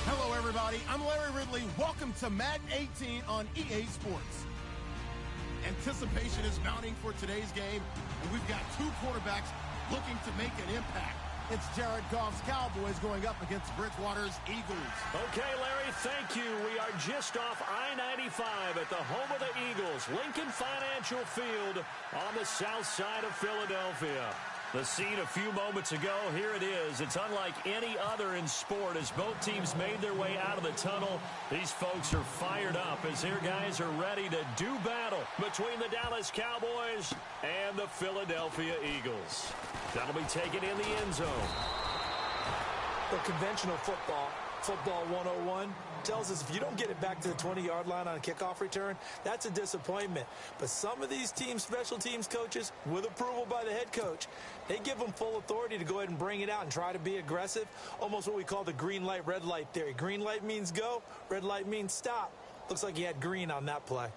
Hello, everybody. I'm Larry Ridley. Welcome to Madden 18 on EA Sports. Anticipation is mounting for today's game, and we've got two quarterbacks looking to make an impact. It's Jared Goff's Cowboys going up against Bridgewater's Eagles. Okay, Larry, thank you. We are just off I-95 at the home of the Eagles, Lincoln Financial Field on the south side of Philadelphia. The scene a few moments ago, here it is. It's unlike any other in sport as both teams made their way out of the tunnel. These folks are fired up as their guys are ready to do battle between the Dallas Cowboys and the Philadelphia Eagles. That'll be taken in the end zone. The conventional football 101, tells us if you don't get it back to the 20-yard line on a kickoff return, that's a disappointment. But some of these teams, special teams coaches, with approval by the head coach, they give them full authority to go ahead and bring it out and try to be aggressive, almost what we call the green light, red light theory. Green light means go, red light means stop. Looks like he had green on that play.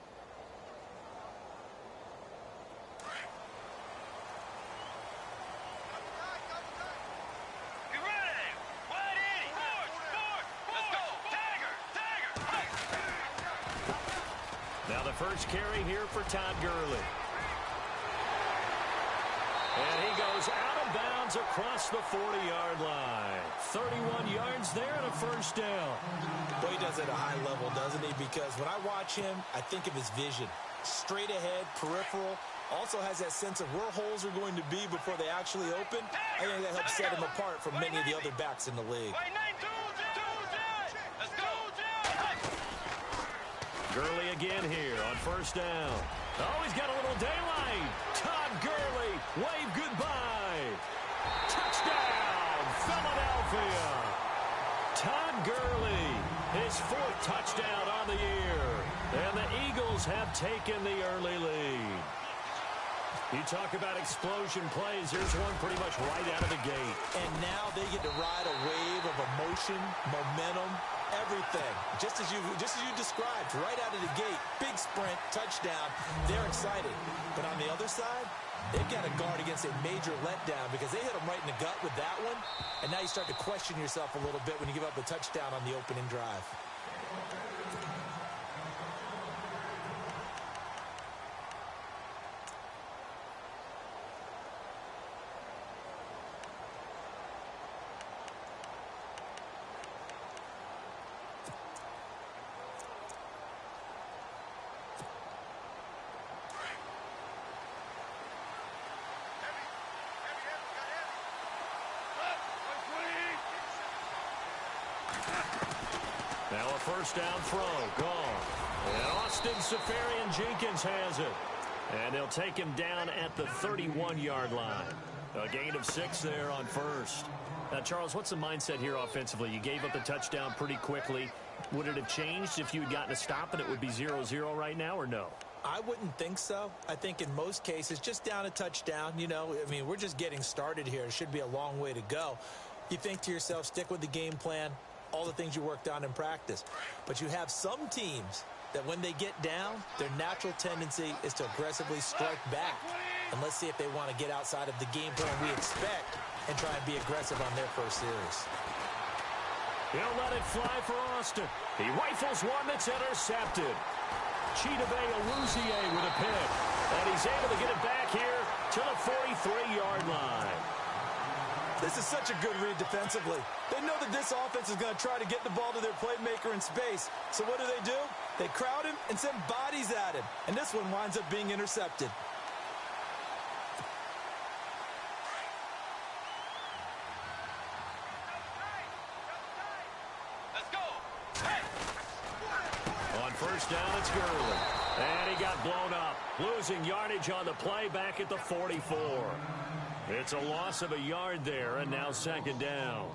First carry here for Todd Gurley. And he goes out of bounds across the 40-yard line. 31 yards there and a first down. Boy, he does it at a high level, doesn't he? Because when I watch him, I think of his vision. Straight ahead, peripheral. Also has that sense of where holes are going to be before they actually open. I think that helps set him apart from many of the other backs in the league. Gurley again here on first down. Oh, he's got a little daylight. Todd Gurley, wave goodbye. Touchdown, Philadelphia. Todd Gurley, his fourth touchdown on the year. And the Eagles have taken the early lead. You talk about explosion plays. Here's one pretty much right out of the gate. And now they get to ride a wave of emotion, momentum, everything. Just as you described, right out of the gate, big sprint, touchdown. They're excited. But on the other side, they've got to guard against a major letdown because they hit them right in the gut with that one. And now you start to question yourself a little bit when you give up a touchdown on the opening drive. Now a first down throw, gone. And Austin Seferian-Jenkins has it. And they'll take him down at the 31-yard line. A gain of 6 there on first. Now, Charles, what's the mindset here offensively? You gave up the touchdown pretty quickly. Would it have changed if you had gotten a stop and it would be 0-0 right now, or no? I wouldn't think so. I think in most cases, just down a touchdown, I mean, we're just getting started here. It should be a long way to go. You think to yourself, stick with the game plan, all the things you worked on in practice. But you have some teams that when they get down, their natural tendency is to aggressively strike back. And let's see if they want to get outside of the game plan we expect and try and be aggressive on their first series. He'll let it fly for Austin. He rifles one that's intercepted. Chidobe Awuzie with a pick. And he's able to get it back here to the 43-yard line. This is such a good read defensively. They know that this offense is going to try to get the ball to their playmaker in space. So what do? They crowd him and send bodies at him. And this one winds up being intercepted. Let's go. Hey. On first down, it's Gurley. And he got blown up, losing yardage on the play back at the 44. It's a loss of a yard there, and now second down.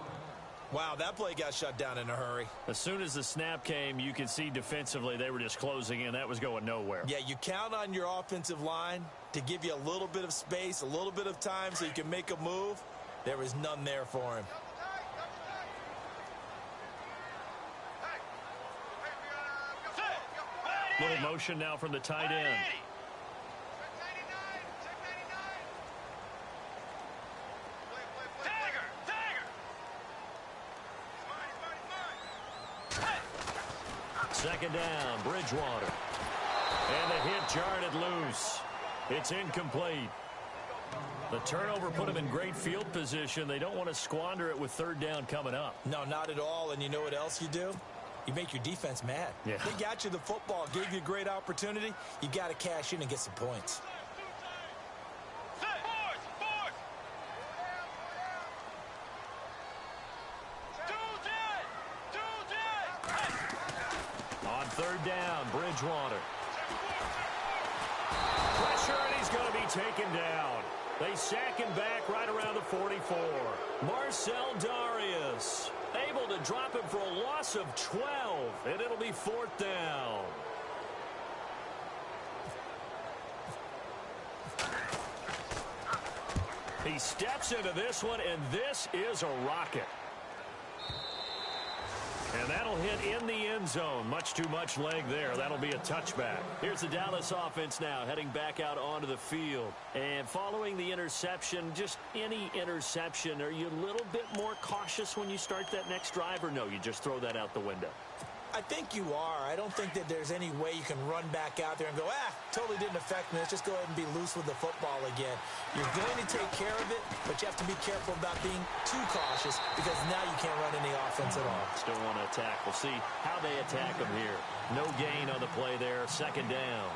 Wow, that play got shut down in a hurry. As soon as the snap came, you could see defensively they were just closing in. That was going nowhere. Yeah, you count on your offensive line to give you a little bit of space, a little bit of time so you can make a move. There was none there for him. Little motion now from the tight end. Second down, Bridgewater. And the hit jarred it loose. It's incomplete. The turnover put them in great field position. They don't want to squander it with third down coming up. No, not at all. And you know what else you do? You make your defense mad. Yeah. They got you the football, gave you a great opportunity. You got to cash in and get some points. On third down, Bridgewater. Pressure, and he's going to be taken down. They sack him back right around the 44. Marcel Darius able to drop him for a loss of 12, and it'll be fourth down. He steps into this one, and this is a rocket. And that'll hit in the end zone. Much too much leg there. That'll be a touchback. Here's the Dallas offense now heading back out onto the field. And following the interception, just any interception, are you a little bit more cautious when you start that next drive, or no, you just throw that out the window? I think you are. I don't think that there's any way you can run back out there and go, totally didn't affect me. Let's just go ahead and be loose with the football again. You're going to take care of it, but you have to be careful about being too cautious because now you can't run any offense at all. Still want to attack. We'll see how they attack him here. No gain on the play there. Second down.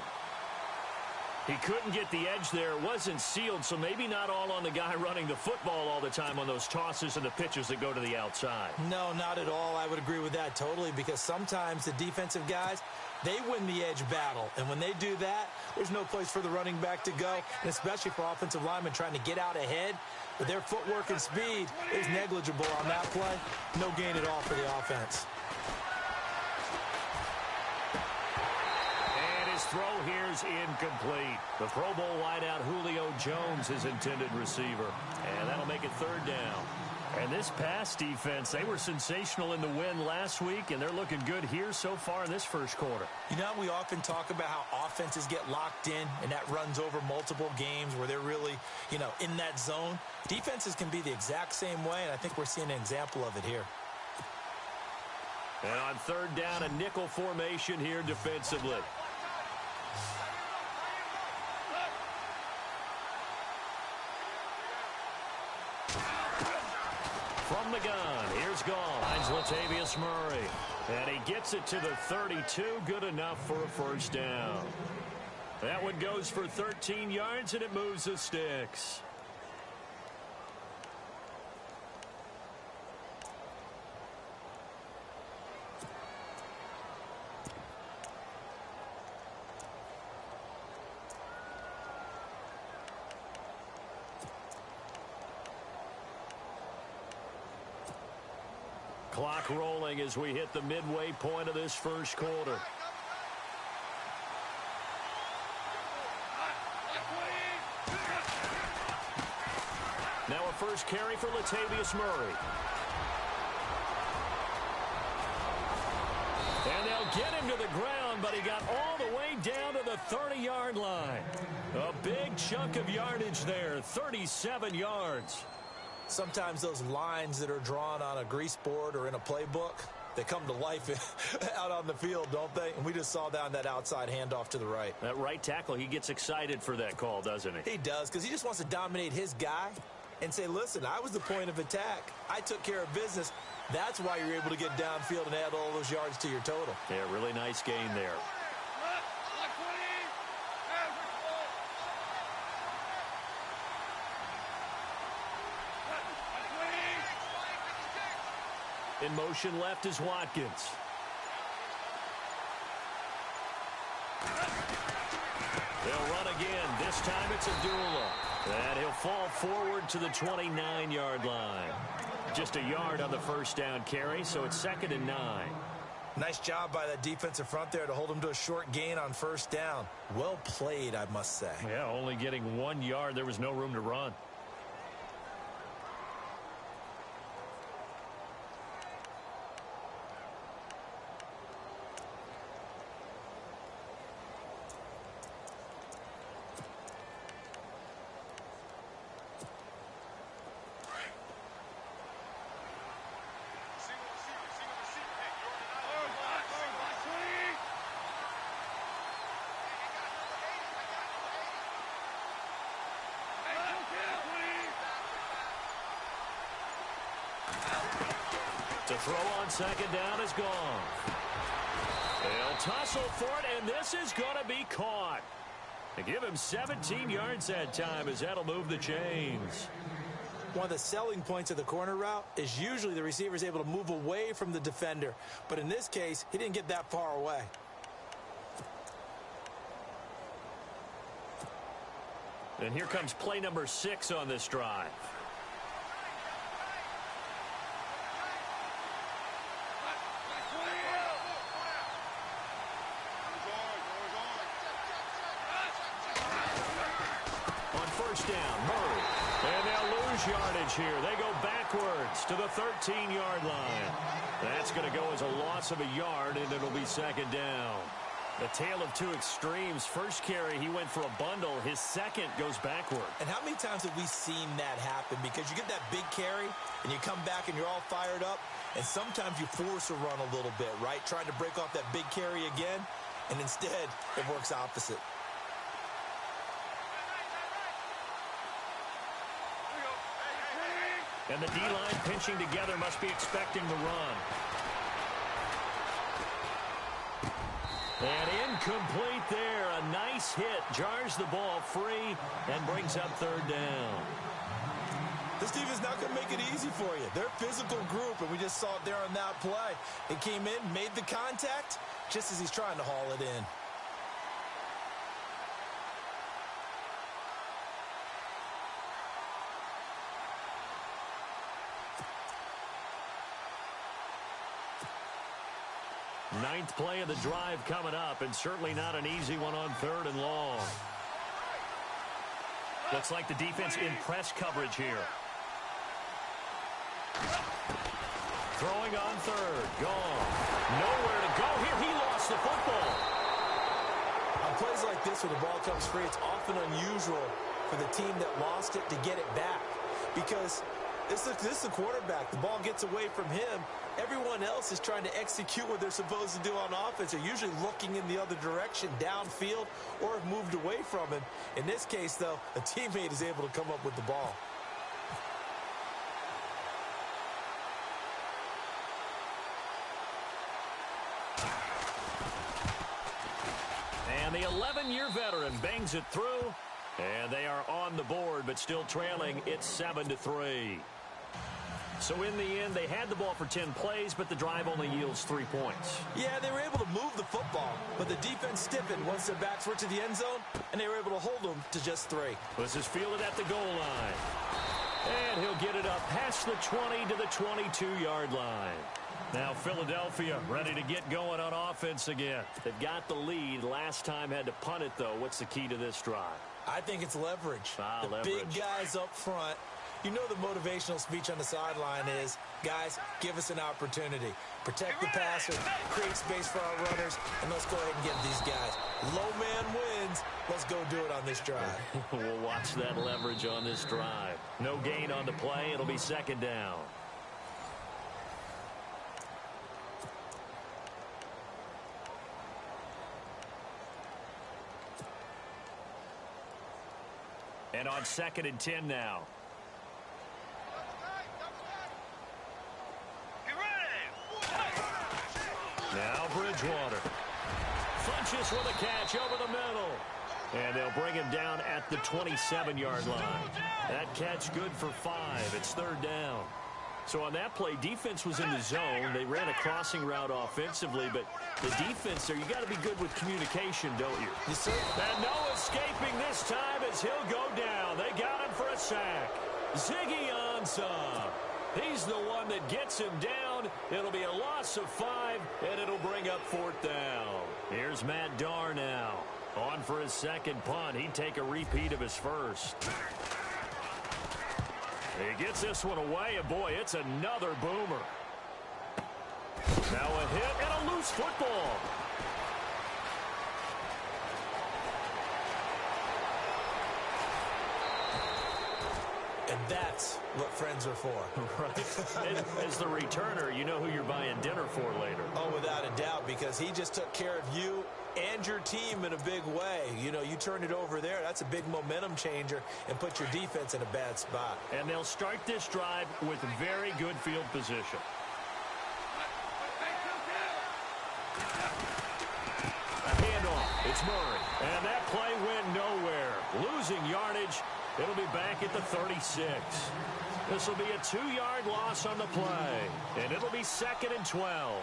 He couldn't get the edge there. It wasn't sealed, so maybe not all on the guy running the football all the time on those tosses and the pitches that go to the outside. No, not at all. I would agree with that totally because sometimes the defensive guys, they win the edge battle. And when they do that, there's no place for the running back to go, and especially for offensive linemen trying to get out ahead. But their footwork and speed is negligible on that play. No gain at all for the offense. Throw here's incomplete. The Pro Bowl wideout Julio Jones, his intended receiver. And that'll make it third down. And this pass defense, they were sensational in the win last week, and they're looking good here so far in this first quarter. You know, we often talk about how offenses get locked in, and that runs over multiple games where they're really, in that zone. Defenses can be the exact same way, and I think we're seeing an example of it here. And on third down, a nickel formation here defensively. From the gun, here's Gall. Finds Latavius Murray. And he gets it to the 32. Good enough for a first down. That one goes for 13 yards, and it moves the sticks. Clock rolling as we hit the midway point of this first quarter. Now a first carry for Latavius Murray. And they'll get him to the ground, but he got all the way down to the 30-yard line. A big chunk of yardage there, 37 yards. Sometimes those lines that are drawn on a grease board or in a playbook, they come to life out on the field, don't they? And we just saw down that outside handoff to the right. That right tackle, he gets excited for that call, doesn't he? He does, because he just wants to dominate his guy and say, listen, I was the point of attack. I took care of business. That's why you're able to get downfield and add all those yards to your total. Yeah, really nice gain there. In motion left is Watkins. They'll run again. This time it's Abdullah. And he'll fall forward to the 29-yard line. Just a yard on the first down carry, so it's 2nd and 9. Nice job by that defensive front there to hold him to a short gain on first down. Well played, I must say. Yeah, only getting 1 yard. There was no room to run. The throw on second down is gone. They'll tussle for it, and this is going to be caught. They give him 17 yards that time as that'll move the chains. One of the selling points of the corner route is usually the receiver is able to move away from the defender. But in this case, he didn't get that far away. And here comes play number 6 on this drive. On first down, Murray. And they'll lose yardage here. They go backwards to the 13-yard line. That's going to go as a loss of a yard, and it'll be second down. The tale of two extremes. First carry, he went for a bundle. His second goes backward. And how many times have we seen that happen? Because you get that big carry, and you come back, and you're all fired up, and sometimes you force a run a little bit, right? Trying to break off that big carry again, and instead, it works opposite. And the D-line pinching together must be expecting the run. And incomplete there. A nice hit. Jars the ball free and brings up third down. This team is not going to make it easy for you. They're a physical group, and we just saw it there on that play. It came in, made the contact, just as he's trying to haul it in. Ninth play of the drive coming up, and certainly not an easy one on third and long. Looks like the defense in press coverage here. Throwing on third. Gone. Nowhere to go here. He lost the football. On plays like this where the ball comes free, it's often unusual for the team that lost it to get it back. Because this is the quarterback. The ball gets away from him. Everyone else is trying to execute what they're supposed to do on offense. They're usually looking in the other direction, downfield, or have moved away from him. In this case, though, a teammate is able to come up with the ball. And the 11-year veteran bangs it through. And they are on the board, but still trailing. It's 7-3. So in the end, they had the ball for 10 plays, but the drive only yields 3 points. Yeah, they were able to move the football, but the defense stiffened once their backs were to the end zone, and they were able to hold them to just 3. This is fielded at the goal line. And he'll get it up past the 20 to the 22-yard line. Now Philadelphia ready to get going on offense again. They've got the lead. Last time had to punt it, though. What's the key to this drive? I think it's leverage. Leverage. Big guys up front. You know the motivational speech on the sideline is, guys, give us an opportunity. Protect the passer, create space for our runners, and let's go ahead and get these guys. Low man wins. Let's go do it on this drive. We'll watch that leverage on this drive. No gain on the play. It'll be second down. And on 2nd and 10 now. Now Bridgewater. Funches with a catch over the middle. And they'll bring him down at the 27-yard line. That catch good for 5. It's third down. So on that play, defense was in the zone. They ran a crossing route offensively, but the defense there, you got to be good with communication, don't you? Yes, sir. And no escaping this time as he'll go down. They got him for a sack. Ziggy Ansah. He's the one that gets him down. It'll be a loss of 5, and it'll bring up 4th down. Here's Matt Darr now. On for his second punt. He'd take a repeat of his first. He gets this one away, and boy, it's another boomer. Now a hit and a loose football. And that's what friends are for. Right. As the returner, you know who you're buying dinner for later. Oh, without a doubt, because he just took care of you and your team in a big way. You know, you turn it over there, that's a big momentum changer and put your defense in a bad spot. And they'll start this drive with very good field position. it's Murray. And that play went nowhere. Losing yardage. It'll be back at the 36. This will be a 2-yard loss on the play. And it'll be 2nd and 12.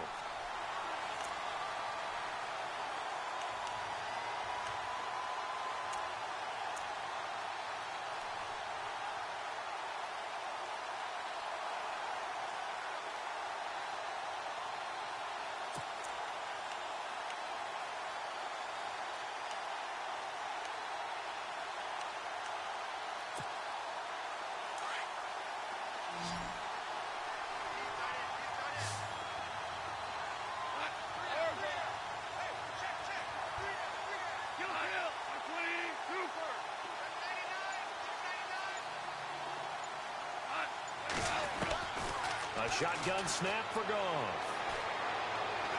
A shotgun snap for Goff.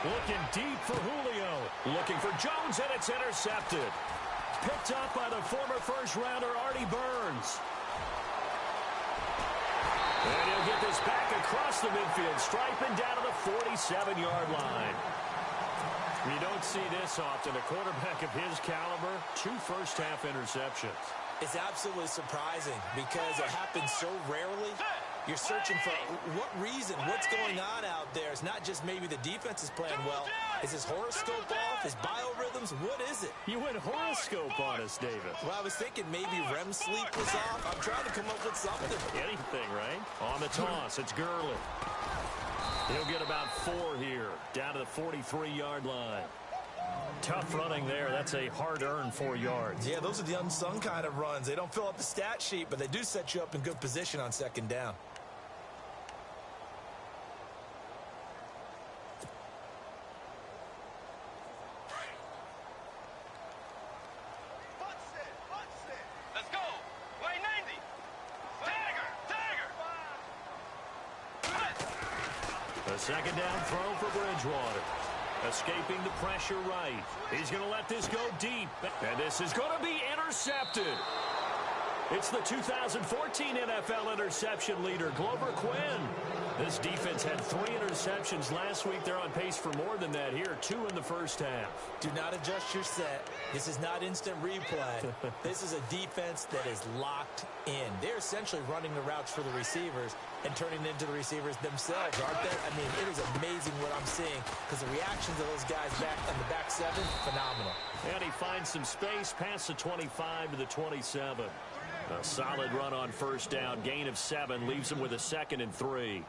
Looking deep for Julio. Looking for Jones, and it's intercepted. Picked up by the former first-rounder Artie Burns. And he'll get this back across the midfield, striping down to the 47-yard line. You don't see this often. A quarterback of his caliber, 2 first-half interceptions. It's absolutely surprising because it happens so rarely. You're searching for what reason, what's going on out there. It's not just maybe the defense is playing well. Is his horoscope off? His biorhythms? What is it? You went horoscope on us, David. Well, I was thinking maybe REM sleep was off. I'm trying to come up with something. Anything, right? On the toss, it's Gurley. He'll get about 4 here, down to the 43-yard line. Tough running there. That's a hard-earned 4 yards. Yeah, those are the unsung kind of runs. They don't fill up the stat sheet, but they do set you up in good position on 2nd down. Let's go. Way 90. Dagger. A 2nd down throw for Bridgewater. Escaping the pressure right. He's going to let this go deep. And this is going to be intercepted. It's the 2014 NFL interception leader, Glover Quinn. This defense had 3 interceptions last week. They're on pace for more than that here, 2 in the first half. Do not adjust your set. This is not instant replay. This is a defense that is locked in. They're essentially running the routes for the receivers and turning into the receivers themselves, aren't they? I mean, it is amazing what I'm seeing because the reactions of those guys back in the back 7, phenomenal. And he finds some space past the 25 to the 27. A solid run on 1st down. Gain of 7 leaves him with a 2nd and 3.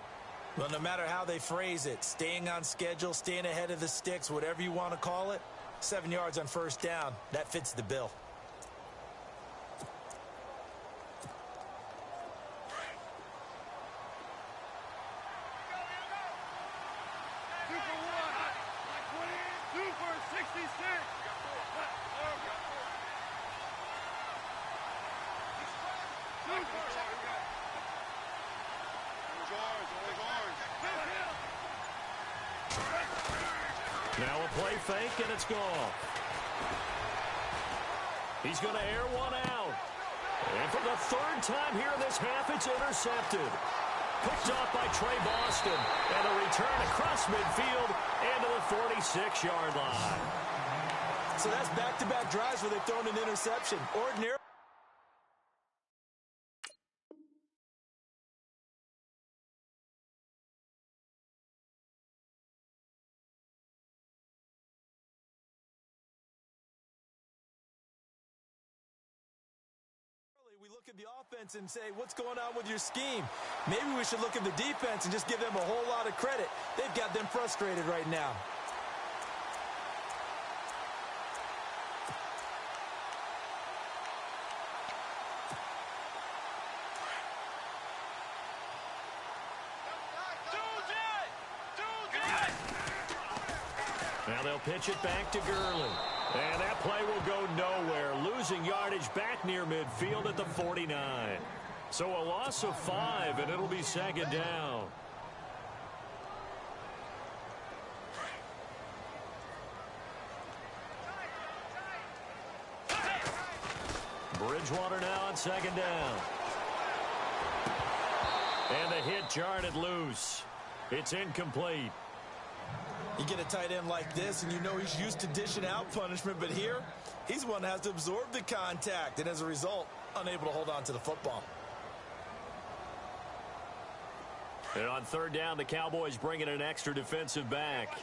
Well, no matter how they phrase it, staying on schedule, staying ahead of the sticks, whatever you want to call it, 7 yards on 1st down, that fits the bill. Now a play fake, and it's gone. He's going to air one out. And for the 3rd time here in this half, it's intercepted. Picked off by Trey Boston. And a return across midfield into the 46-yard line. So that's back-to-back drives where they've thrown an interception. Ordinary. We look at the offense and say, what's going on with your scheme? Maybe we should look at the defense and just give them a whole lot of credit. They've got them frustrated right now. Now they'll pitch it back to Gurley. And that play will go nowhere, losing yardage back near midfield at the 49. So a loss of 5, and it'll be 2nd down. Bridgewater now on 2nd down. And the hit jarred it loose. It's incomplete. You get a tight end like this, and you know he's used to dishing out punishment, but here, he's one that has to absorb the contact, and as a result, unable to hold on to the football. And on third down, the Cowboys bring in an extra defensive back.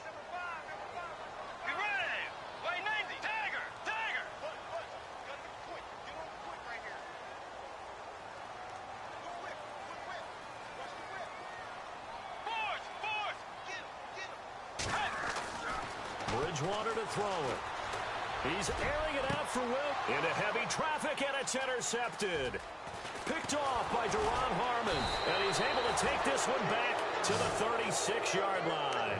Be ready. Way 90. Dagger. Dagger. Got to be quick. Get on quick right here. Quick. Quick. Watch the whip. Force. Force. Get him. Bridgewater to throw it. He's airing it out for Will. Into heavy traffic, and it's intercepted. Picked off by Duron Harmon, and he's able to take this one back to the 36-yard line.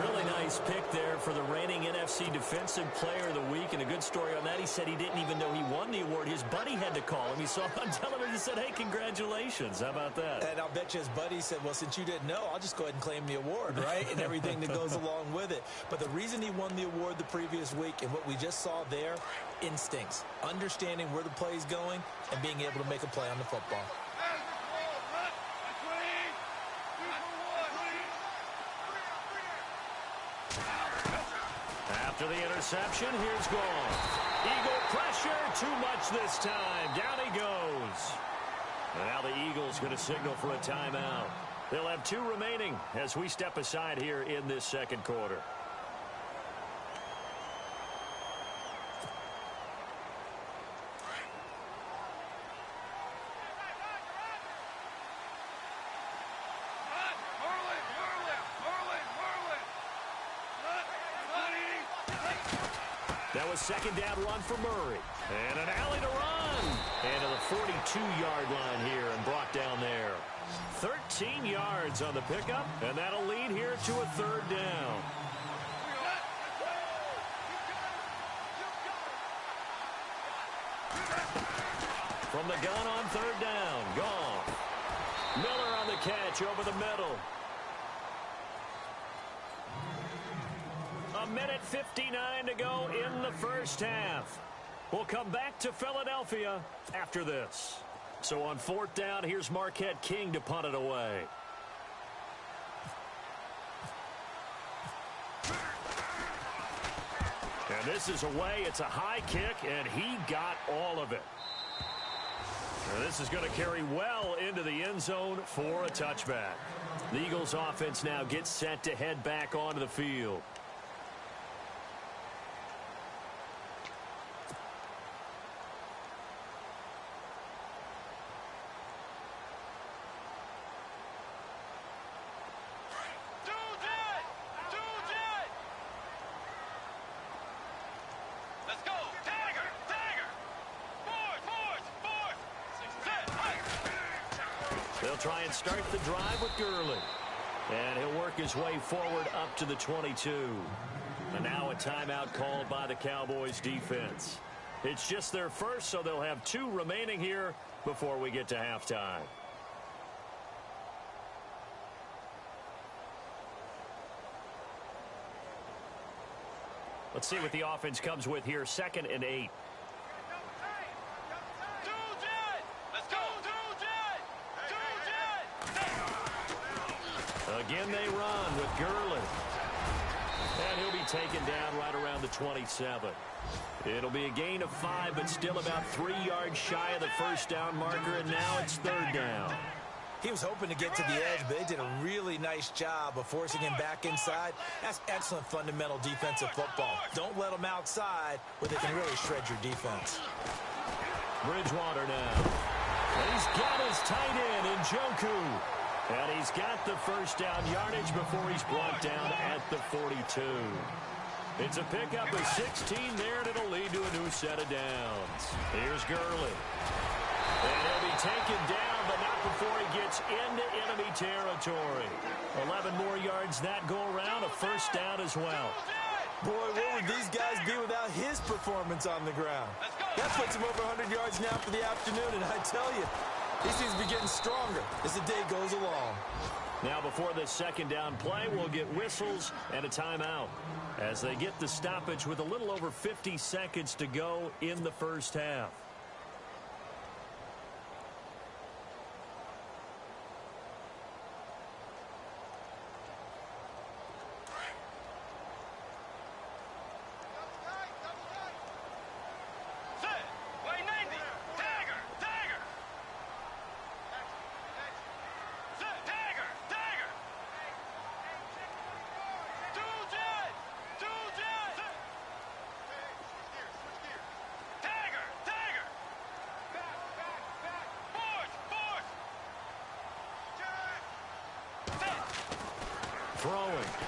Really nice pick there for the reigning NFC Defensive Player of the Week, and a good story on that. He said he didn't even know he won the award. His buddy had to call him. He saw it on television and said, hey, congratulations. How about that? And I'll bet you his buddy said, well, since you didn't know, I'll just go ahead and claim the award, right? And everything that goes along with it. But the reason he won the award the previous week and what we just saw there, instincts, understanding where the play is going and being able to make a play on the football. After the interception, here's Gone. Eagle pressure, too much this time. Down he goes. And now the Eagles going to signal for a timeout. They'll have 2 remaining as we step aside here in this second quarter. That was second down run for Murray. And an alley to run. And to the 42-yard line here and brought down there. 13 yards on the pickup, and that'll lead here to a third down. From the gun on third down, Gone. Miller on the catch over the middle. A minute 59 to go in the first half. We'll come back to Philadelphia after this. So on fourth down, here's Marquette King to punt it away. And this is away. It's a high kick, and he got all of it. And this is going to carry well into the end zone for a touchback. The Eagles offense now gets set to head back onto the field. They'll try and start the drive with Gurley. And he'll work his way forward up to the 22. And now a timeout called by the Cowboys defense. It's just their first, so they'll have 2 remaining here before we get to halftime. Let's see what the offense comes with here. 2nd and 8. Again, they run with Gurley. And he'll be taken down right around the 27. It'll be a gain of 5, but still about 3 yards shy of the first down marker, and now it's third down. He was hoping to get to the edge, but they did a really nice job of forcing him back inside. That's excellent fundamental defensive football. Don't let them outside where they can really shred your defense. Bridgewater now. And he's got his tight end in Njoku. And he's got the first down yardage before he's brought down at the 42. It's a pickup of 16 there, and it'll lead to a new set of downs. Here's Gurley. And he'll be taken down, but not before he gets into enemy territory. 11 more yards that go around, a first down as well. Boy, what would these guys be without his performance on the ground? That puts him over 100 yards now for the afternoon, and I tell you, he seems to be getting stronger as the day goes along. Now before this second down play, we'll get whistles and a timeout as they get the stoppage with a little over 50 seconds to go in the first half.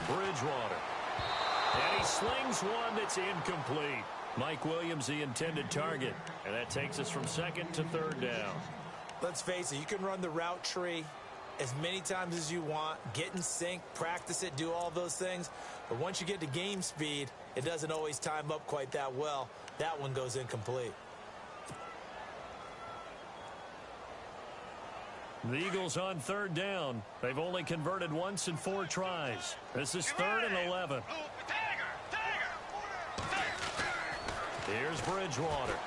Bridgewater. And he slings one that's incomplete. Mike Williams, the intended target. And that takes us from second to third down. Let's face it, you can run the route tree as many times as you want, get in sync, practice it, do all those things. But once you get to game speed, it doesn't always time up quite that well. That one goes incomplete. The Eagles on third down. They've only converted once in 4 tries. This is third and 11. Here's Bridgewater.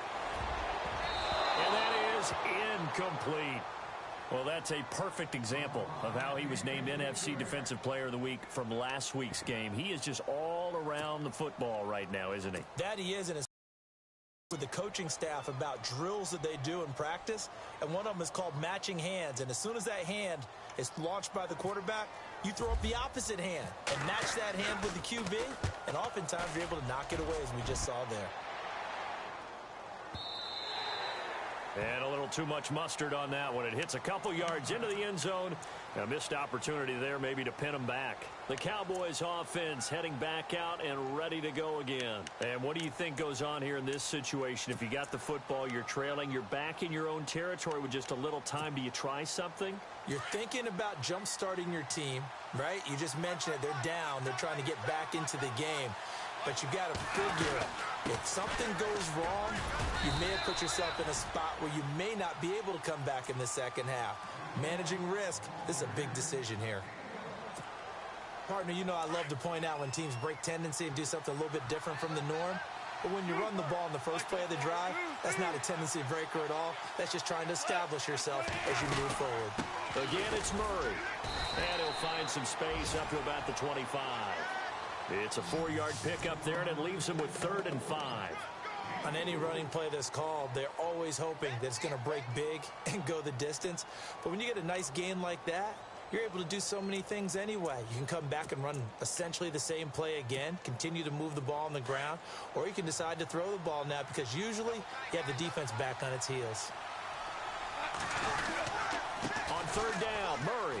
And that is incomplete. Well, that's a perfect example of how he was named NFC Defensive Player of the Week from last week's game. He is just all around the football right now, isn't he? That he is, and it's with the coaching staff about drills that they do in practice, and one of them is called matching hands. And as soon as that hand is launched by the quarterback, you throw up the opposite hand and match that hand with the QB, and oftentimes you're able to knock it away, as we just saw there. And a little too much mustard on that one. It hits a couple yards into the end zone. A missed opportunity there maybe to pin them back. The Cowboys offense heading back out and ready to go again. And what do you think goes on here in this situation? If you got the football, you're trailing, you're back in your own territory with just a little time. Do you try something? You're thinking about jump-starting your team, right? You just mentioned it. They're down. They're trying to get back into the game. But you got to figure, if something goes wrong, you may have put yourself in a spot where you may not be able to come back in the second half. Managing risk, this is a big decision here. Partner, you know I love to point out when teams break tendency and do something a little bit different from the norm. But when you run the ball in the first play of the drive, that's not a tendency breaker at all. That's just trying to establish yourself as you move forward. Again, it's Murray. And he'll find some space up to about the 25. It's a 4-yard pickup there, and it leaves him with 3rd and 5. On any running play that's called, they're always hoping that it's going to break big and go the distance. But when you get a nice gain like that, you're able to do so many things anyway. You can come back and run essentially the same play again, continue to move the ball on the ground, or you can decide to throw the ball now because usually you have the defense back on its heels. On 3rd down, Murray.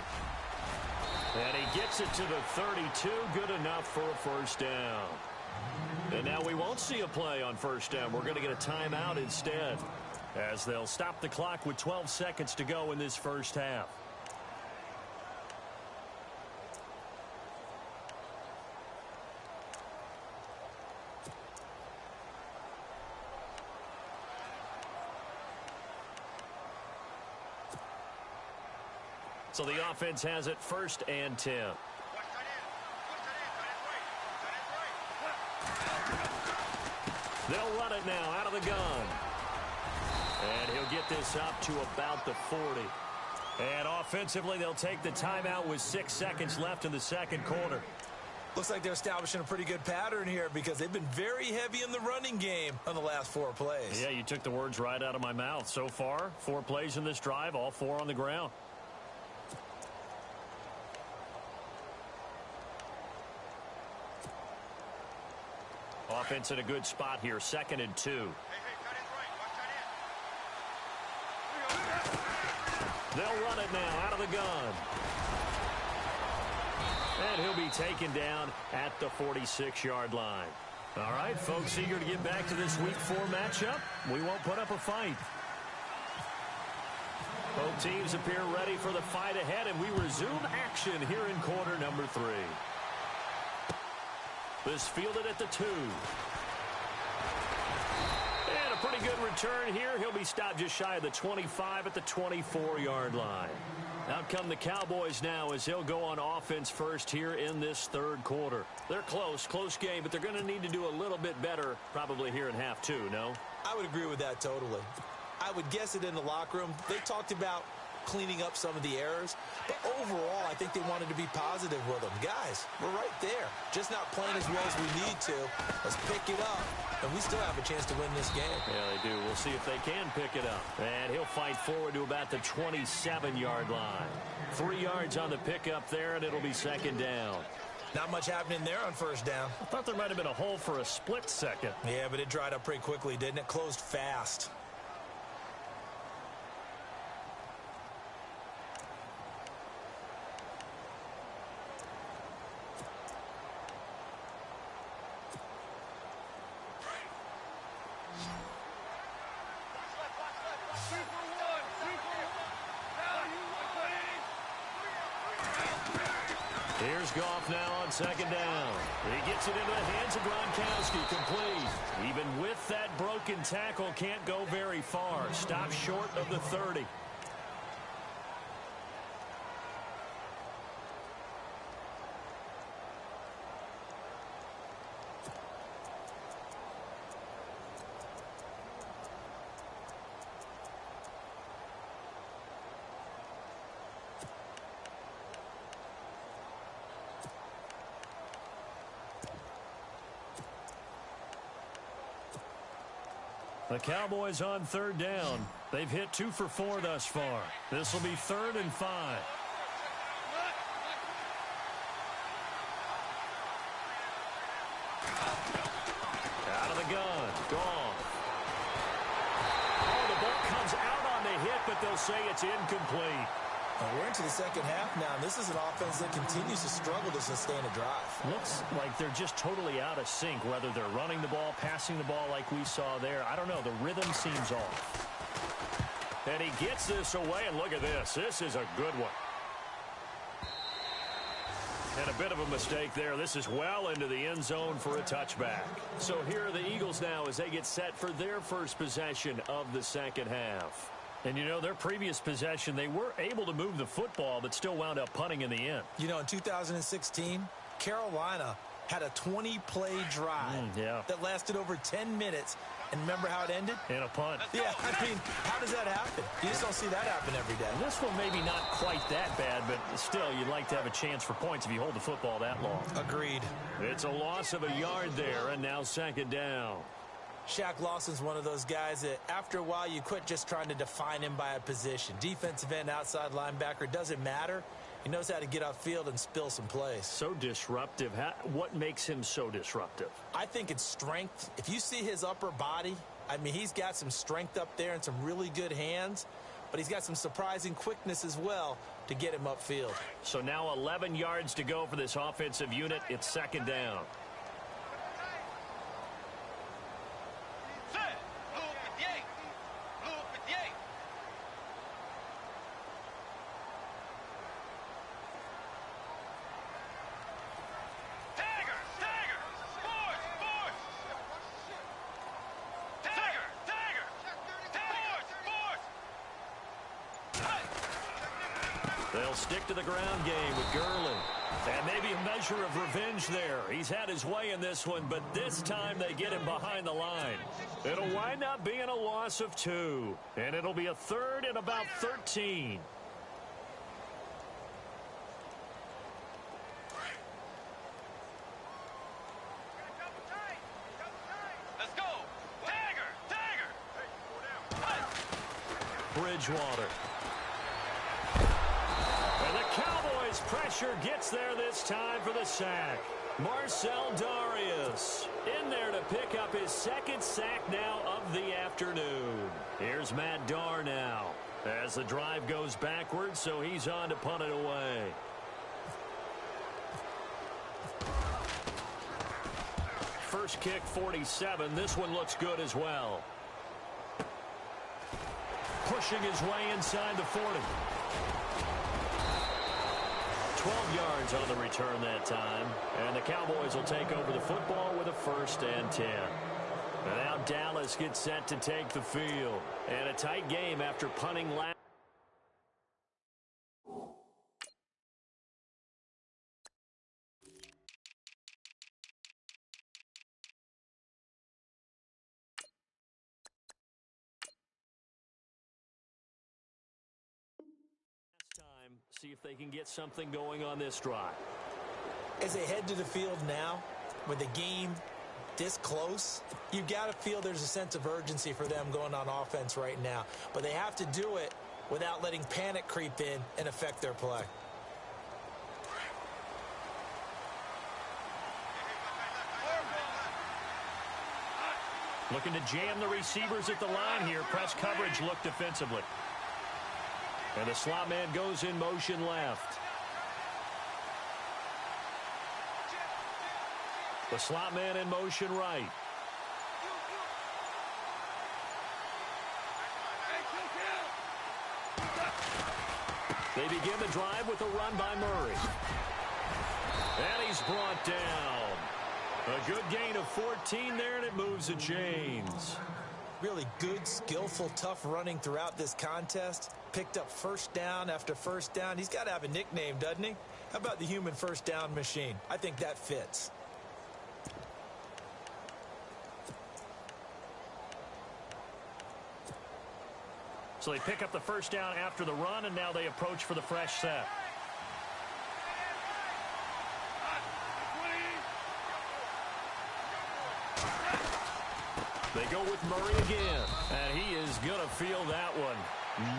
And he gets it to the 32. Good enough for a 1st down. And now we won't see a play on 1st down. We're going to get a timeout instead, as they'll stop the clock with 12 seconds to go in this 1st half. So the offense has it 1st and 10. They'll run it now out of the gun. And he'll get this up to about the 40. And offensively, they'll take the timeout with 6 seconds left in the 2nd quarter. Looks like they're establishing a pretty good pattern here because they've been very heavy in the running game on the last 4 plays. Yeah, you took the words right out of my mouth. So far, 4 plays in this drive, all 4 on the ground. Offense in a good spot here, 2nd and 2. They'll run it now out of the gun. And he'll be taken down at the 46-yard line. All right, folks, eager to get back to this Week 4 matchup. We won't put up a fight. Both teams appear ready for the fight ahead, and we resume action here in quarter number 3. This fielded at the 2. And a pretty good return here. He'll be stopped just shy of the 25 at the 24-yard line. Out come the Cowboys now as they'll go on offense first here in this 3rd quarter. They're close game, but they're going to need to do a little bit better probably here in half 2, no? I would agree with that totally. I would guess it in the locker room. They talked about cleaning up some of the errors, but overall I think they wanted to be positive with them. Guys, we're right there, just not playing as well as we need to. Let's pick it up, and we still have a chance to win this game. Yeah, they do. We'll see if they can pick it up. And he'll fight forward to about the 27-yard line. 3 yards on the pickup there, and it'll be 2nd down. Not much happening there on 1st down. I thought there might have been a hole for a split second. Yeah, but it dried up pretty quickly, didn't it? Closed fast. Here's Goff now on second down. He gets it into the hands of Gronkowski, complete. Even with that broken tackle, can't go very far. Stops short of the 30. The Cowboys on third down. They've hit 2 for 4 thus far. This will be 3rd and 5. Out of the gun. Gone. Oh, the ball comes out on the hit, but they'll say it's incomplete. Well, we're into the second half now, and this is an offense that continues to struggle to sustain a drive. Looks like they're just totally out of sync, whether they're running the ball, passing the ball like we saw there. I don't know. The rhythm seems off. And he gets this away, and look at this. This is a good one. And a bit of a mistake there. This is well into the end zone for a touchback. So here are the Eagles now as they get set for their first possession of the second half. And, you know, their previous possession, they were able to move the football, but still wound up punting in the end. You know, in 2016, Carolina had a 20-play drive that lasted over 10 minutes. And remember how it ended? In a punt. Yeah, I mean, how does that happen? You just don't see that happen every day. And this one maybe not quite that bad, but still, you'd like to have a chance for points if you hold the football that long. Agreed. It's a loss of a yard there, and now second down. Shaq Lawson's one of those guys that after a while you quit just trying to define him by a position. Defensive end, outside linebacker, doesn't matter. He knows how to get upfield and spill some plays. So disruptive. What makes him so disruptive? I think it's strength. If you see his upper body, I mean, he's got some strength up there and some really good hands, but he's got some surprising quickness as well to get him upfield. So now 11 yards to go for this offensive unit. It's second down. They'll stick to the ground game with Gurley. And maybe a measure of revenge there. He's had his way in this one, but this time they get him behind the line. It'll wind up being a loss of 2. And it'll be a 3rd and about 13. Let's go. Bridgewater. And the Cowboys' pressure gets there this time for the sack. Marcel Darius in there to pick up his 2nd sack now of the afternoon. Here's Matt Darr now as the drive goes backwards, so he's on to punt it away. First kick, 47. This one looks good as well. Pushing his way inside the 40. 12 yards on the return that time. And the Cowboys will take over the football with a 1st and 10. And now Dallas gets set to take the field. And a tight game after punting last. See if they can get something going on this drive. As they head to the field now, with the game this close, you've got to feel there's a sense of urgency for them going on offense right now. But they have to do it without letting panic creep in and affect their play. Looking to jam the receivers at the line here. Press coverage look defensively. And the slot man goes in motion left. The slot man in motion right. They begin the drive with a run by Murray. And he's brought down. A good gain of 14 there, and it moves the chains. Really good, skillful, tough running throughout this contest. Picked up first down after first down. He's got to have a nickname, doesn't he? How about the human first down machine? I think that fits. So they pick up the first down after the run, and now they approach for the fresh set. They go with Murray again, and he is going to feel that one.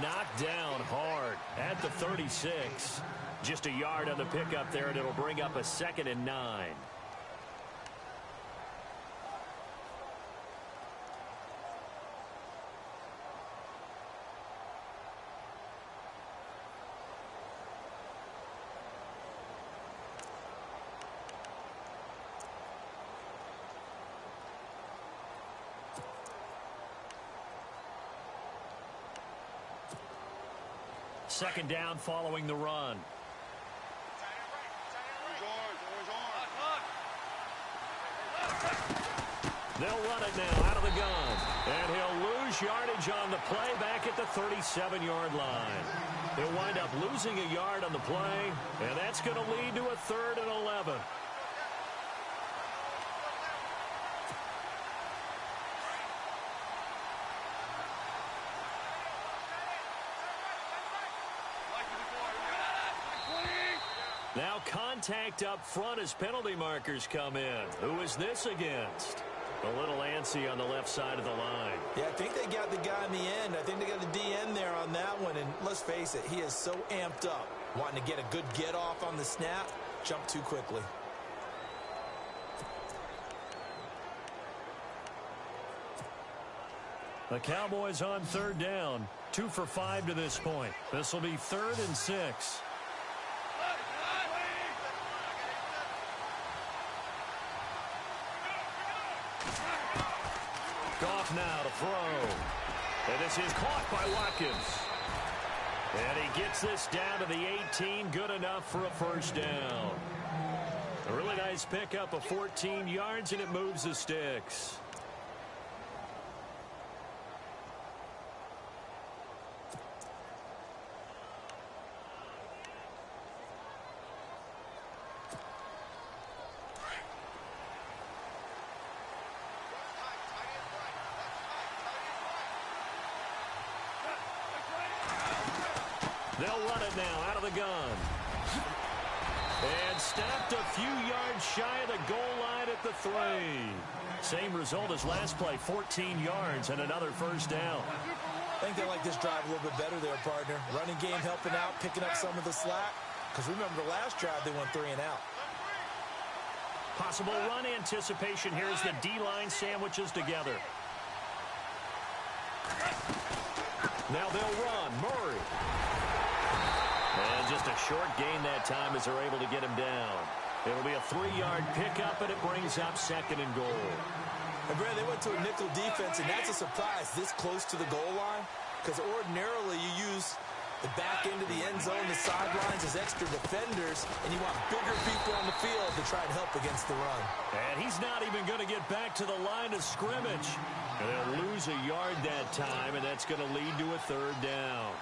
Knocked down hard at the 36. Just a yard on the pickup there, and it'll bring up a 2nd and 9. Second down following the run. They'll run it now out of the gun. And he'll lose yardage on the play back at the 37-yard line. He'll wind up losing a yard on the play, and that's going to lead to a 3rd and 11. Now contact up front as penalty markers come in. Who is this against? A little antsy on the left side of the line. Yeah, I think they got the guy in the end. I think they got the DN there on that one. And let's face it, he is so amped up, wanting to get a good get off on the snap, jump too quickly. The Cowboys on 3rd down. 2 for 5 to this point. This will be 3rd and 6. Goff now to throw. And this is caught by Watkins. And he gets this down to the 18. Good enough for a first down. A really nice pickup of 14 yards, and it moves the sticks. They'll run it now out of the gun. And stopped a few yards shy of the goal line at the 3. Same result as last play, 14 yards and another first down. I think they like this drive a little bit better there, partner. Running game helping out, picking up some of the slack. Because remember the last drive, they went 3 and out. Possible run anticipation here as the D-line sandwiches together. Now they'll run. Murray. And just a short gain that time as they're able to get him down. It'll be a 3-yard pickup, and it brings up 2nd and goal. And Brad, they went to a nickel defense, and that's a surprise this close to the goal line. Because ordinarily you use the back end of the end zone, the sidelines as extra defenders, and you want bigger people on the field to try and help against the run. And he's not even going to get back to the line of scrimmage. And they'll lose a yard that time, and that's going to lead to a 3rd down.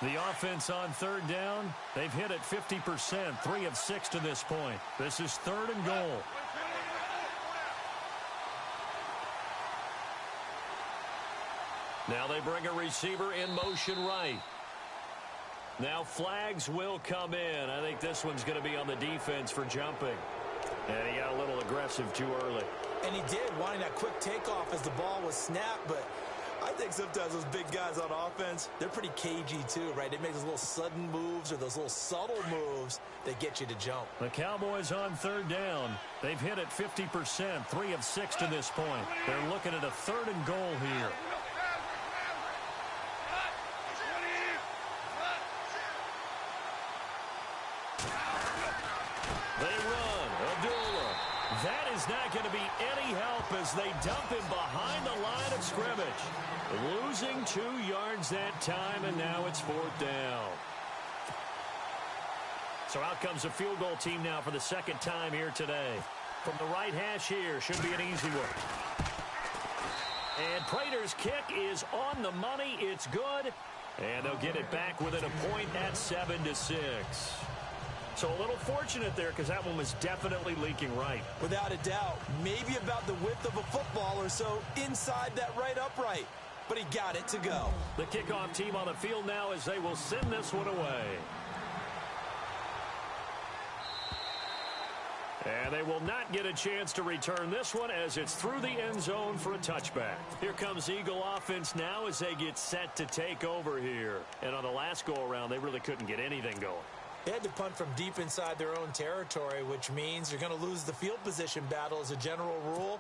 The offense on 3rd down, they've hit it 50%, 3 of 6 to this point. This is 3rd and goal. Now they bring a receiver in motion right. Now flags will come in. I think this one's going to be on the defense for jumping. And he got a little aggressive too early. And he did, wanting that quick takeoff as the ball was snapped, but I think sometimes those big guys on offense, they're pretty cagey too, right? They make those little sudden moves or those little subtle moves that get you to jump. The Cowboys on 3rd down. They've hit it 50%, 3 of 6 to this point. They're looking at a 3rd and goal here. is not going to be any help as they dump him behind the line of scrimmage. Losing 2 yards that time, and now it's 4th down. So out comes the field goal team now for the 2nd time here today. From the right hash here, should be an easy one. And Prater's kick is on the money. It's good. And they'll get it back within a point at 7-6. So a little fortunate there because that one was definitely leaking right. Without a doubt. Maybe about the width of a football or so inside that right upright. But he got it to go. The kickoff team on the field now as they will send this one away. And they will not get a chance to return this one as it's through the end zone for a touchback. Here comes Eagle offense now as they get set to take over here. And on the last go-around, they really couldn't get anything going. They had to punt from deep inside their own territory, which means you're going to lose the field position battle as a general rule.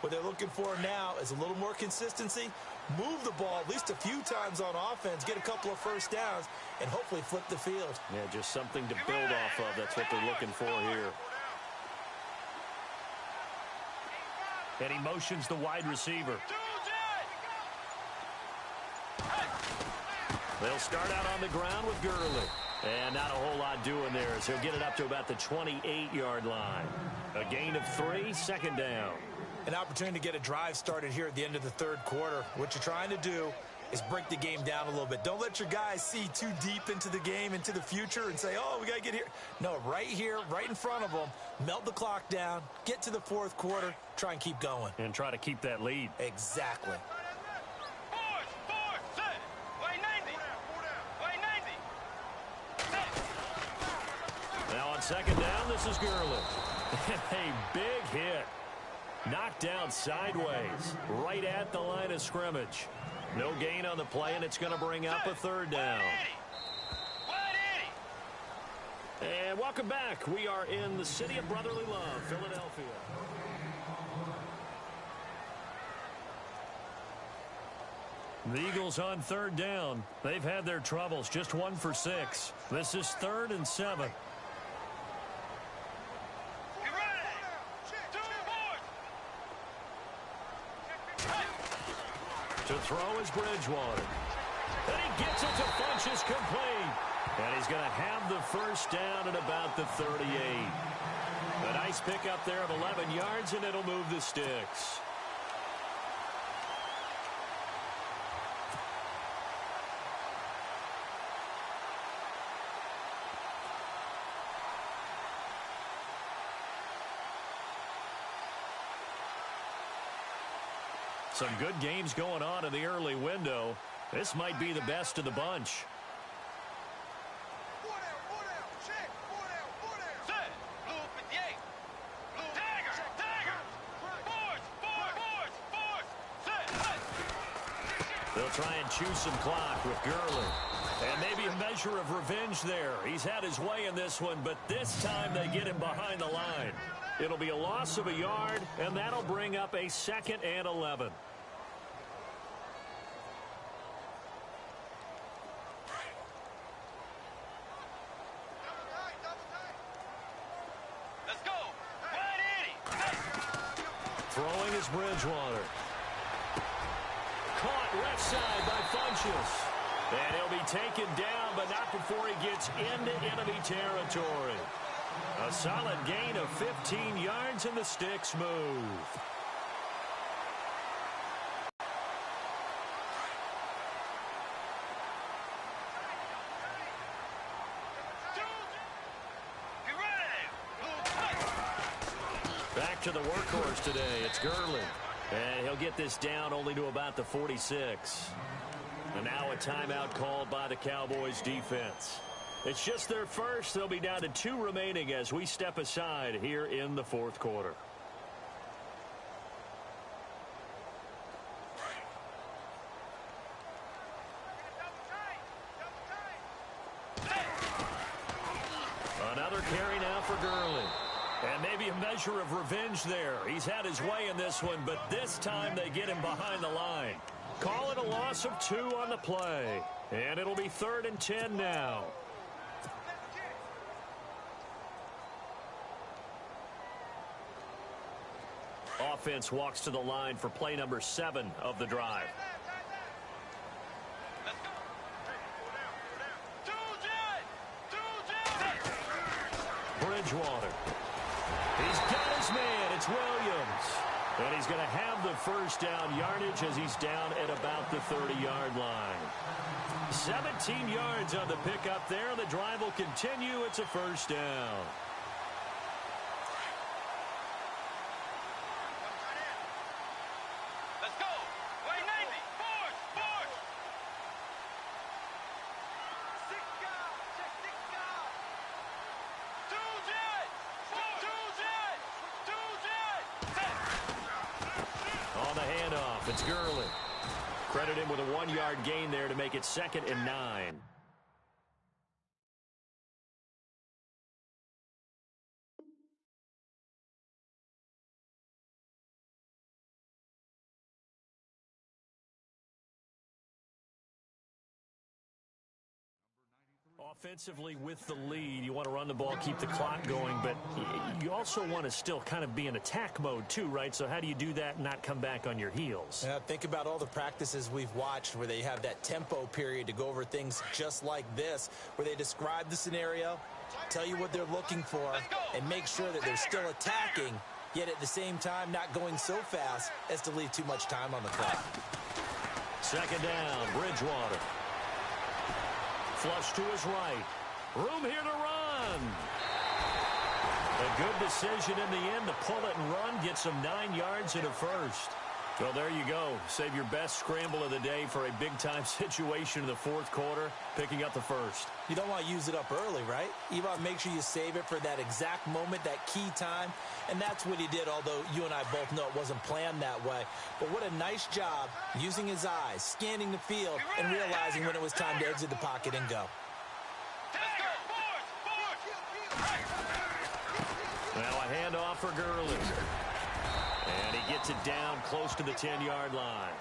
What they're looking for now is a little more consistency, move the ball at least a few times on offense, get a couple of first downs, and hopefully flip the field. Yeah, just something to build off of. That's what they're looking for here. And he motions the wide receiver. They'll start out on the ground with Gurley. And not a whole lot doing there as he'll get it up to about the 28-yard line. A gain of 3, 2nd down. An opportunity to get a drive started here at the end of the 3rd quarter. What you're trying to do is break the game down a little bit. Don't let your guys see too deep into the game, into the future, and say, oh, we got to get here. No, right here, right in front of them, melt the clock down, get to the 4th quarter, try and keep going. And try to keep that lead. Exactly. Now on 2nd down, this is Gurley. A big hit. Knocked down sideways, right at the line of scrimmage. No gain on the play, and it's going to bring up a 3rd down. And welcome back. We are in the city of brotherly love, Philadelphia. The Eagles on 3rd down. They've had their troubles, just 1 for 6. This is 3rd and 7. To throw is Bridgewater. And he gets it to Funchess complete. And he's going to have the 1st down at about the 38. A nice pickup there of 11 yards, and it'll move the sticks. Some good games going on in the early window. This might be the best of the bunch. They'll try and chew some clock with Gurley. And maybe a measure of revenge there. He's had his way in this one, but this time they get him behind the line. It'll be a loss of a yard, and that'll bring up a 2nd and 11. Let's go. Throwing is Bridgewater. Caught left side by Funchess. And he'll be taken down, but not before he gets into enemy territory. A solid gain of 15 yards, and the sticks move. Back to the workhorse today. It's Gurley. And he'll get this down only to about the 46. And now a timeout called by the Cowboys defense. It's just their first. They'll be down to 2 remaining as we step aside here in the 4th quarter. Another carry now for Gurley. And maybe a measure of revenge there. He's had his way in this one, but this time they get him behind the line. Call it a loss of 2 on the play. And it'll be 3rd and 10 now. offense walks to the line for play number 7 of the drive. Bridgewater. He's got his man. It's Williams. And he's going to have the first down yardage as he's down at about the 30-yard line. 17 yards on the pickup there. The drive will continue. It's a first down. Let's go. Way 90. Force. Force. 6 guys. Check 6 guys. 2 jet. 2 jet. 2 jet. On the handoff, it's Gurley. Credit him with a 1-yard gain there to make it 2nd and 9. Offensively with the lead, you want to run the ball, keep the clock going, but you also want to still kind of be in attack mode too, right? So how do you do that and not come back on your heels? Yeah, think about all the practices we've watched where they have that tempo period to go over things just like this, where they describe the scenario, tell you what they're looking for, and make sure that they're still attacking, yet at the same time not going so fast as to leave too much time on the clock. 2nd down, Bridgewater. Flush to his right. Room here to run. A good decision in the end to pull it and run. Gets him 9 yards and a first. Well, there you go. Save your best scramble of the day for a big-time situation in the 4th quarter, picking up the first. You don't want to use it up early, right? You want to make sure you save it for that exact moment, that key time. And that's what he did, although you and I both know it wasn't planned that way. But what a nice job using his eyes, scanning the field, and realizing when it was time to exit the pocket and go. Now a handoff for Gurley. And he gets it down close to the 10-yard line.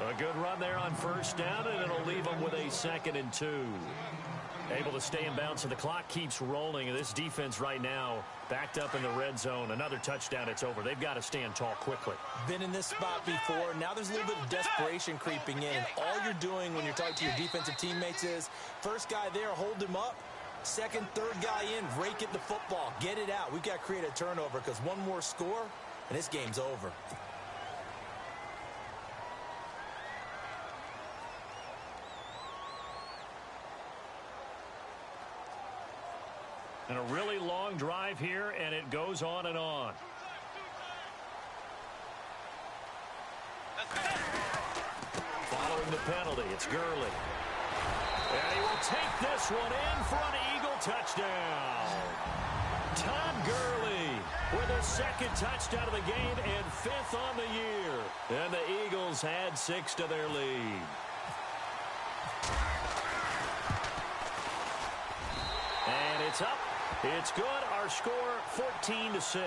A good run there on 1st down, and it'll leave him with a 2nd and 2. Able to stay in bounds, and the clock keeps rolling. And this defense right now backed up in the red zone. Another touchdown, it's over. They've got to stand tall quickly. Been in this spot before. Now there's a little bit of desperation creeping in. And all you're doing when you're talking to your defensive teammates is, first guy there, hold him up. 2nd, 3rd guy in, rake at the football. Get it out. We've got to create a turnover because one more score, and this game's over. And a really long drive here, and it goes on and on. Following the penalty, it's Gurley. And he will take this one in for an Eagle touchdown. Todd Gurley with a 2nd touchdown of the game and 5th on the year. And the Eagles add 6 to their lead. And it's up. It's good. Our score 14-6.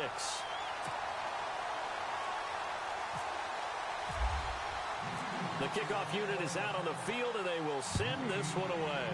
The kickoff unit is out on the field, and they will send this one away.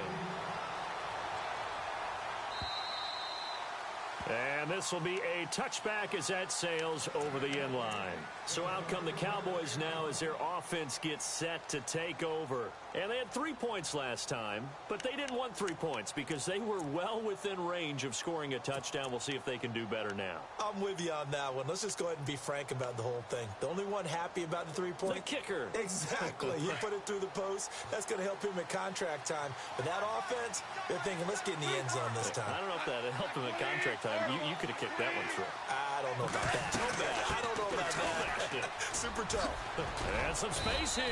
And this will be a touchback as that sails over the end line. So out come the Cowboys now as their offense gets set to take over. And they had 3 points last time, but they didn't want 3 points because they were well within range of scoring a touchdown. We'll see if they can do better now. I'm with you on that one. Let's just go ahead and be frank about the whole thing. The only one happy about the 3-point? The kicker. Exactly. He put it through the post. That's going to help him at contract time. But that offense, they're thinking, let's get in the end zone this time. I don't know if that helped him at contract time. You could have kicked that one through. I don't know about that. I don't know about that. Super tough. And some space here.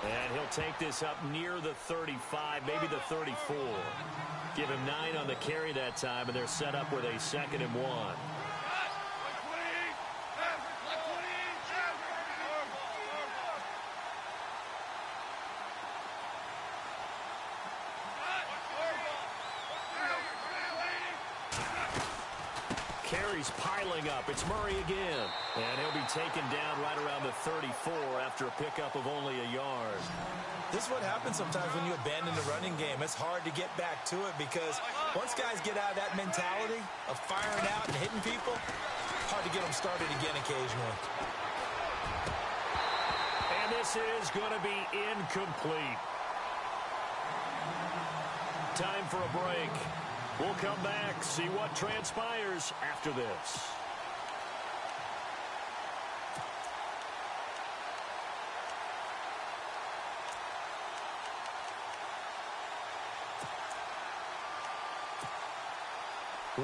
And he'll take this up near the 35, maybe the 34. Give him 9 on the carry that time, and they're set up with a 2nd and 1. Carries piling up. It's Murray again. And he'll be taken down right around the 34 after a pickup of only a yard. This is what happens sometimes when you abandon the running game. It's hard to get back to it because once guys get out of that mentality of firing out and hitting people, hard to get them started again occasionally. This is going to be incomplete. Time for a break. We'll come back, see what transpires after this.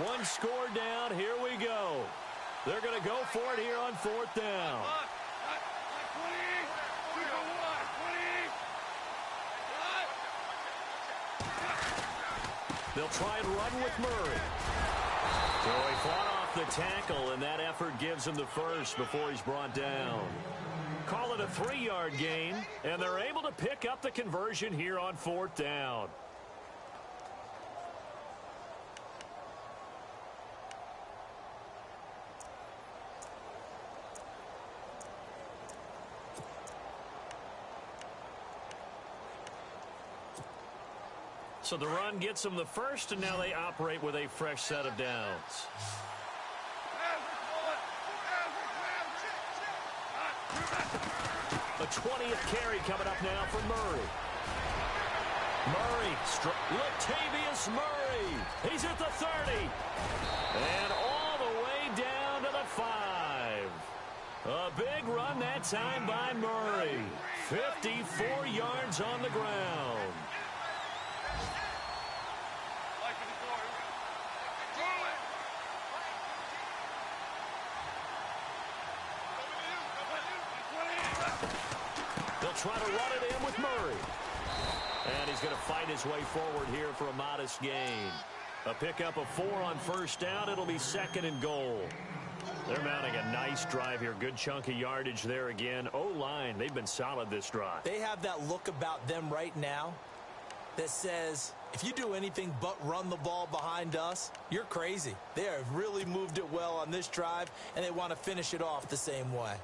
One score down. Here we go. They're going to go for it here on fourth down. They'll try and run with Murray. So he fought off the tackle, and that effort gives him the first before he's brought down. Call it a 3-yard gain, and they're able to pick up the conversion here on fourth down. So the run gets them the first, and now they operate with a fresh set of downs. The 20th carry coming up now for Murray. Latavius Murray. He's at the 30. And all the way down to the 5. A big run that time by Murray. 54 yards on the ground. They'll try to run it in with Murray. And he's going to fight his way forward here for a modest gain. A pickup of 4 on first down. It'll be 2nd and goal. They're mounting a nice drive here. Good chunk of yardage there again. O-line, they've been solid this drive. They have that look about them right now that says, if you do anything but run the ball behind us, you're crazy. They have really moved it well on this drive, and they want to finish it off the same way.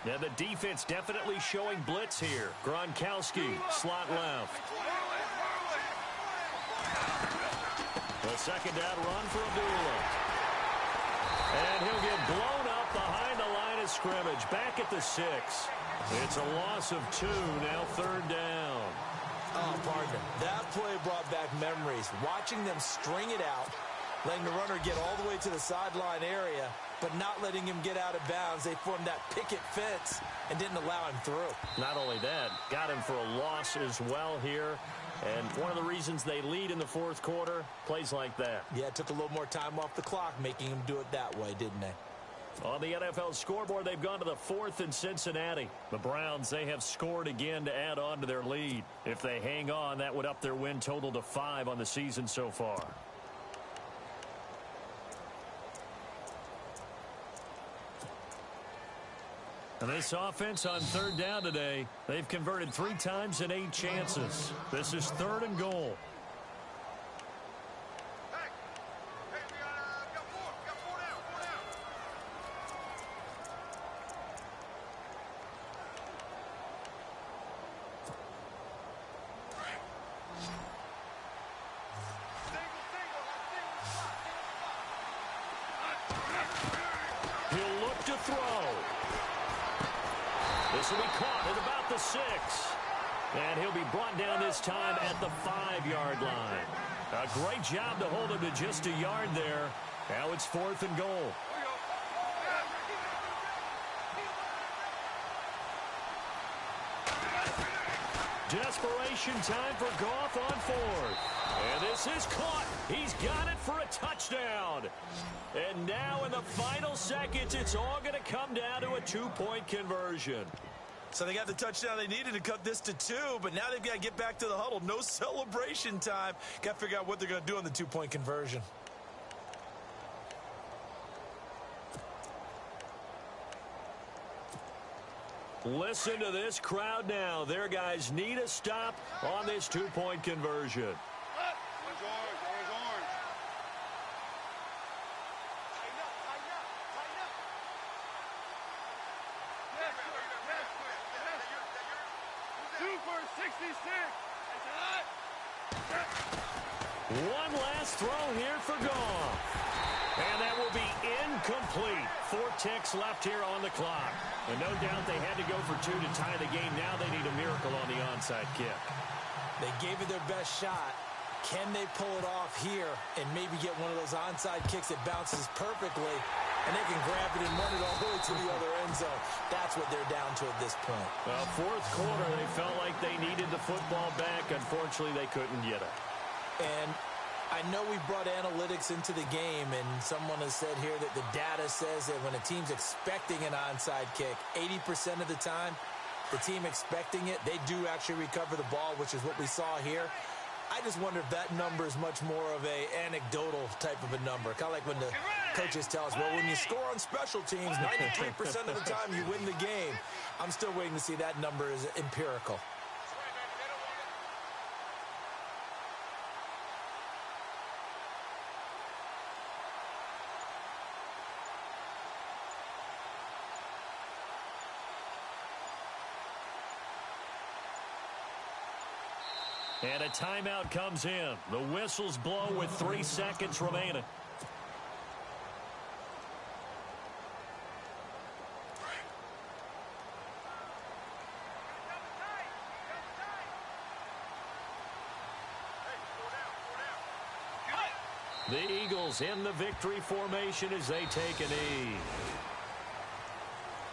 Now the defense definitely showing blitz here. Gronkowski, slot left. The second down run for Abdullah. And he'll get blown up behind the line of scrimmage. Back at the 6. It's a loss of 2, now 3rd down. Oh, partner, that play brought back memories. Watching them string it out, letting the runner get all the way to the sideline area, but not letting him get out of bounds. They formed that picket fence and didn't allow him through. Not only that, got him for a loss as well here. And one of the reasons they lead in the 4th quarter, plays like that. Yeah, it took a little more time off the clock, making him do it that way, didn't they? On the NFL scoreboard, they've gone to the 4th in Cincinnati. The Browns, they have scored again to add on to their lead. If they hang on, that would up their win total to 5 on the season so far. And this offense on 3rd down today, they've converted 3 times in 8 chances. This is 3rd and goal. Hey, we got 4 down, 4 down. He'll look to throw. This will be caught at about the 6. And he'll be brought down this time at the 5-yard line. A great job to hold him to just a yard there. Now it's 4th and goal. Desperation time for Goff on 4th. And this is caught. He's got it for a touchdown. And now in the final seconds, it's all going to come down to a 2-point conversion. So they got the touchdown they needed to cut this to 2, but now they've got to get back to the huddle. No celebration time. Got to figure out what they're going to do on the 2-point conversion. Listen to this crowd now. Their guys need a stop on this 2-point conversion. Orange. Tighten up. 2 for 66. One last throw here for Goff. And that will be incomplete. 4 ticks left here on the clock. And no doubt they had to go for 2 to tie the game. Now they need a miracle on the onside kick. They gave it their best shot. Can they pull it off here and maybe get one of those onside kicks that bounces perfectly, and they can grab it and run it all the way to the other end zone? That's what they're down to at this point. Well, fourth quarter, they felt like they needed the football back. Unfortunately, they couldn't get it. And I know we brought analytics into the game, and someone has said here that the data says that when a team's expecting an onside kick, 80% of the time, the team expecting it, they do actually recover the ball, which is what we saw here. I just wonder if that number is much more of a anecdotal type of a number. Kind of like when the coaches tell us, well, when you score on special teams, 93% of the time you win the game. I'm still waiting to see that number is empirical. And a timeout comes in. The whistles blow with 3 seconds remaining. The Eagles in the victory formation as they take a knee.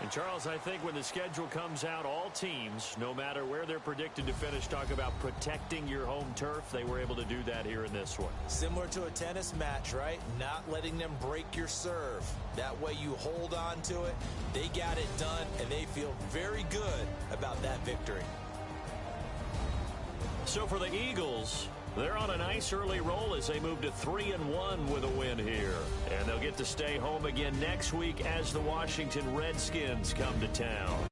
And, Charles, I think when the schedule comes out, all teams, no matter where they're predicted to finish, talk about protecting your home turf. They were able to do that here in this one. Similar to a tennis match, right? Not letting them break your serve. That way you hold on to it. They got it done, and they feel very good about that victory. So for the Eagles, they're on a nice early roll as they move to 3-1 with a win here. And they'll get to stay home again next week as the Washington Redskins come to town.